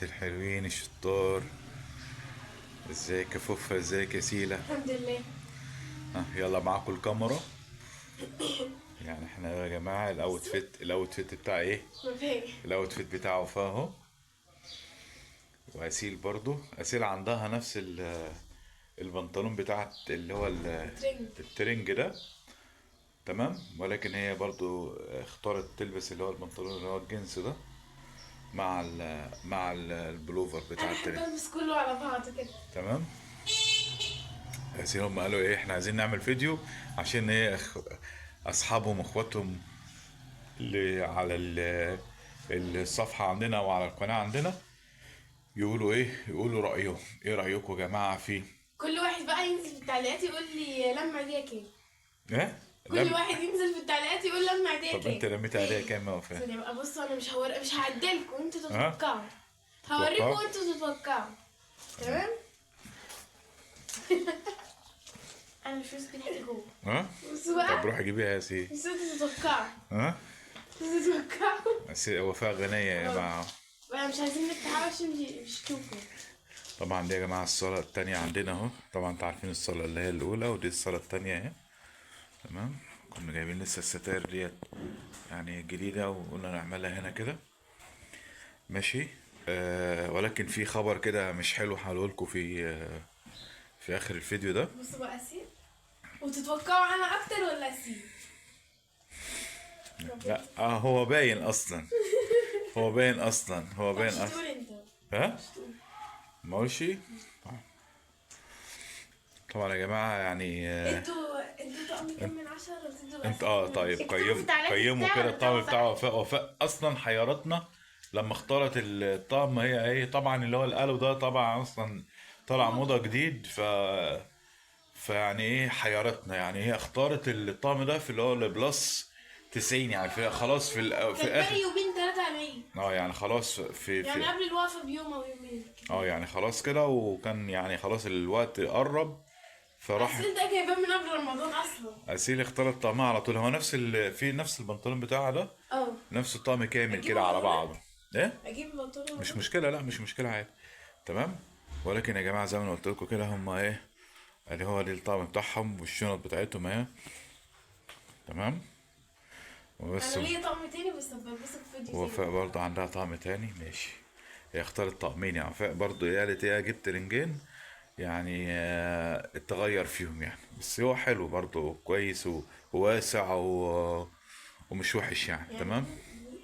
الحلوين الشطار. ازيك يا فوفا؟ ازيك يا سيلا؟ الحمد لله. يلا معاكم الكاميرا. يعني احنا يا جماعة الاوتفيت بتاع ايه؟ مبهج. الاوتفيت بتاعه وفاء اهو. واسيل برضو، اسيل عندها نفس البنطلون بتاع اللي هو ترنج. الترنج ده. تمام، ولكن هي برضو اختارت تلبس اللي هو البنطلون اللي هو الجنس ده مع البلوفر بتاع انا احب الترنج. البس كله على بعضه كده. تمام. بس هم قالوا ايه، احنا عايزين نعمل فيديو عشان ايه اصحابهم واخواتهم اللي على الصفحة عندنا وعلى القناة عندنا يقولوا ايه، يقولوا رأيهم. ايه رأيكم يا جماعة فيه؟ كل واحد بقى ينزل في التعليقات يقول لي لما ايديك ايه. ايه؟ كل واحد ينزل في التعليقات يقول لما طب ايديك انت ايه. رميت عليها كام يا وفاء؟ ثانية بقى، بصوا انا مش هعدلكم، انتوا ها؟ تتوقعوا. هوريكم تتوقعوا؟ وانتوا تتوقعوا. تمام. انا مش واثق بتاعتي جوه. ها؟ بصوا طب بقى. روح جيبيها يا سي. مش انتوا تتوقعوا. ها؟ انتوا تتوقعوا. وفاء غنية يا جماعة. بقى مش عايزين نفتح عشان مش تشوفوا. طبعا دي يا جماعة الصالة التانية عندنا اهو. طبعا انتوا عارفين الصالة اللي هي الأولى، ودي الصالة التانية اهي. تمام. كنا جايبين لسه الستاير ديت يعني جديدة، وقلنا نعملها هنا كده. ماشي. ولكن في خبر كده مش حلو هقوله لكم في آخر الفيديو ده. بصوا بقى اسيب. وتتوقعوا انا اكتر ولا اسيب؟ لا هو باين أصلا. هو باين أصلا. هو باين مش أصلا. تقول انت. ها؟ ما قولش. طبعا يا جماعة يعني انتوا طقم كام من 10 وتدوا انت طيب اكتبوا في التعليقات قيموا السعر كده الطقم بتاعه بتاع صح. وفاء اصلا حيرتنا لما اختارت الطقم. هي ايه طبعا اللي هو القلو ده طبعا اصلا طلع موضة جديد. فيعني ايه حيرتنا. يعني هي اختارت الطقم ده في اللي هو البلس 90، يعني في خلاص في كان اخر. باقي يومين 3 على العيد. يعني خلاص يعني قبل الوقفة بيوم او يومين. يعني خلاص كده، وكان يعني خلاص الوقت قرب. فراح بس انت جايباه من قبل رمضان اصلا. اسيل اختارت طقمها على طول. هو في نفس البنطلون بتاعها ده، اه. نفس الطقم كامل اجيب كده على بنطلون؟ بعضه. ايه؟ اجيب بنطلون مش ولا؟ مشكله، لا مش مشكله عادي. تمام. ولكن يا جماعه زي ما أنا قلت لكم كده، هم ايه اللي هو دي الطقم بتاعهم والشنط بتاعتهم اهي. تمام. وبس. انا ليا طقم تاني بس بلبسه في فيديو ووفاء تاني. برضه عندها طقم تاني. ماشي. هي اختارت طقمين يعني. وفاء برضه هي قالت ايه، جبت رنجين يعني اتغير فيهم يعني. بس هو حلو برضه كويس وواسع ومش وحش يعني. يعني تمام.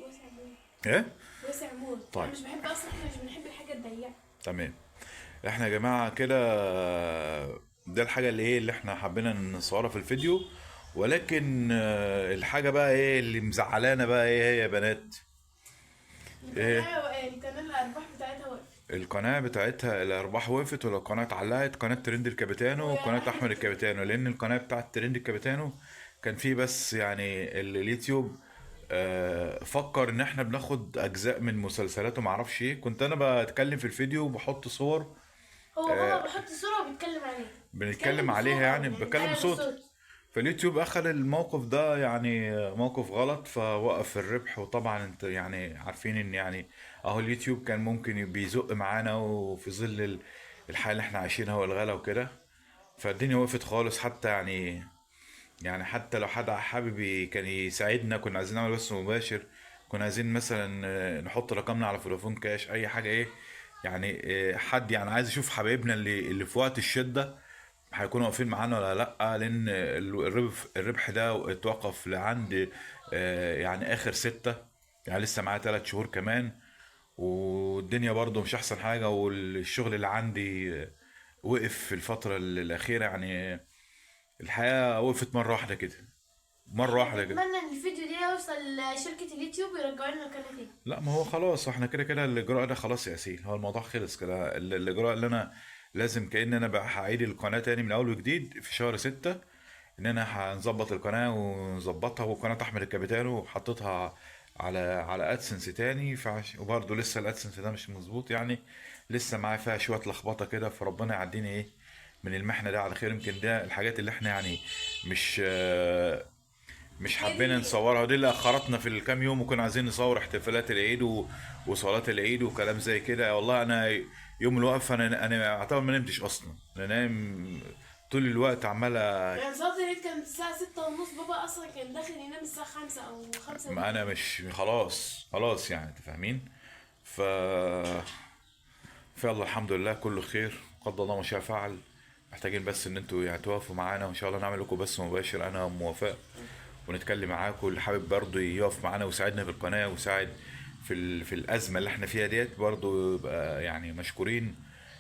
واسع موت. ايه؟ واسع موت. طيب. انا مش بحب اصلا، احنا مش بنحب الحاجة الضيقة. تمام. احنا يا جماعة كده ده الحاجة اللي ايه اللي احنا حبينا نصورها في الفيديو. ولكن الحاجة بقى ايه اللي مزعلانا بقى ايه هي يا بنات؟ ايه؟ القناة الارباح بتاعتها وقفت. القناة بتاعتها الأرباح وقفت، ولا القناة اتعلقت؟ قناة ترند الكابيتانو وقناة أحمد الكابيتانو. لأن القناة بتاعت ترند الكابيتانو كان في بس يعني اليوتيوب فكر إن احنا بناخد أجزاء من مسلسلات ومعرفش ايه. كنت أنا بتكلم في الفيديو وبحط صور هو بابا بيحط صورة وبيتكلم عليها. بنتكلم عليها بصوت يعني، يعني بتكلم بيتكلم بصوت. بصوت. فاليوتيوب اخذ الموقف ده يعني موقف غلط، فوقف الربح. وطبعا انت يعني عارفين ان يعني اهو اليوتيوب كان ممكن بيزق معانا، وفي ظل الحالة اللي احنا عايشينها والغلا وكده، فالدنيا وقفت خالص. حتى يعني حتى لو حد حابب كان يساعدنا، كنا عايزين نعمل بث مباشر، كنا عايزين مثلا نحط رقمنا على فودافون كاش اي حاجة ايه يعني. حد يعني عايز يشوف حبايبنا اللي في وقت الشدة هيكونوا واقفين معانا ولا لا. لان الربح ده اتوقف لعند يعني اخر 6. يعني لسه معايا 3 شهور كمان، والدنيا برضو مش احسن حاجة. والشغل اللي عندي وقف في الفترة الأخيرة يعني. الحياة وقفت مرة واحدة كده، مرة واحدة كده. نتمنى ان الفيديو ده يوصل لشركة اليوتيوب ويرجعوا لنا القناة تاني. لا ما هو خلاص احنا كده كده الاجراء ده خلاص يا ياسين. هو الموضوع خلص كده. الاجراء اللي انا لازم كأن انا بقى هعيد القناة تاني من اول وجديد في شهر 6. ان انا هنظبط القناة ونظبطها، وقناة احمد الكابيتانو وحطيتها على ادسنس تاني. وبرضه لسه الادسنس ده مش مظبوط يعني. لسه معايا فيها شوية لخبطة كده. فربنا يعديني ايه من المحنة ده على خير. يمكن ده الحاجات اللي احنا يعني مش مش هي حابين دي. نصورها، ودي اللي اخرتنا في الكام يوم، وكنا عايزين نصور احتفالات العيد وصلاة العيد وكلام زي كده. والله انا يوم الوقفة انا اعتبر ما نمتش اصلا، انا نايم طول الوقت عمال يعني صلاة العيد كانت الساعة 6:30، بابا أصلا كان داخل ينام الساعة 5 أو 5 ما انا وربع. مش خلاص يعني، انت فاهمين. ف فيلا الحمد لله كله خير، قدر الله ما شاء فعل. محتاجين بس ان انتوا يعني توقفوا معانا، وان شاء الله نعمل لكم بس مباشر انا وموافق، ونتكلم معاكم. اللي حابب برضه يقف معانا ويساعدنا في القناة ويساعد في الأزمة اللي احنا فيها ديت، برضه يبقى يعني مشكورين.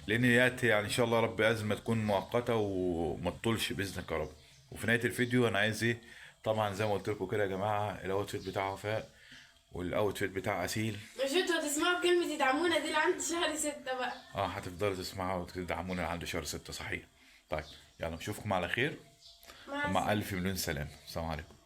لأن ديت يعني إن شاء الله رب أزمة تكون مؤقتة وما تطولش بإذنك يا رب. وفي نهاية الفيديو أنا عايز إيه، طبعا زي ما قلت لكم كده يا جماعة، الأوتفيت بتاع وفاء والأوتفيت بتاع أسيل. مش انتوا هتسمعوا كلمة يدعمونا دي اللي عند شهر 6 بقى. اه هتفضلوا تسمعوا وتدعمونا لعند شهر 6 صحيح. طيب يلا نشوفكم على خير، مع ومع ألف مليون سلام، السلام عليكم.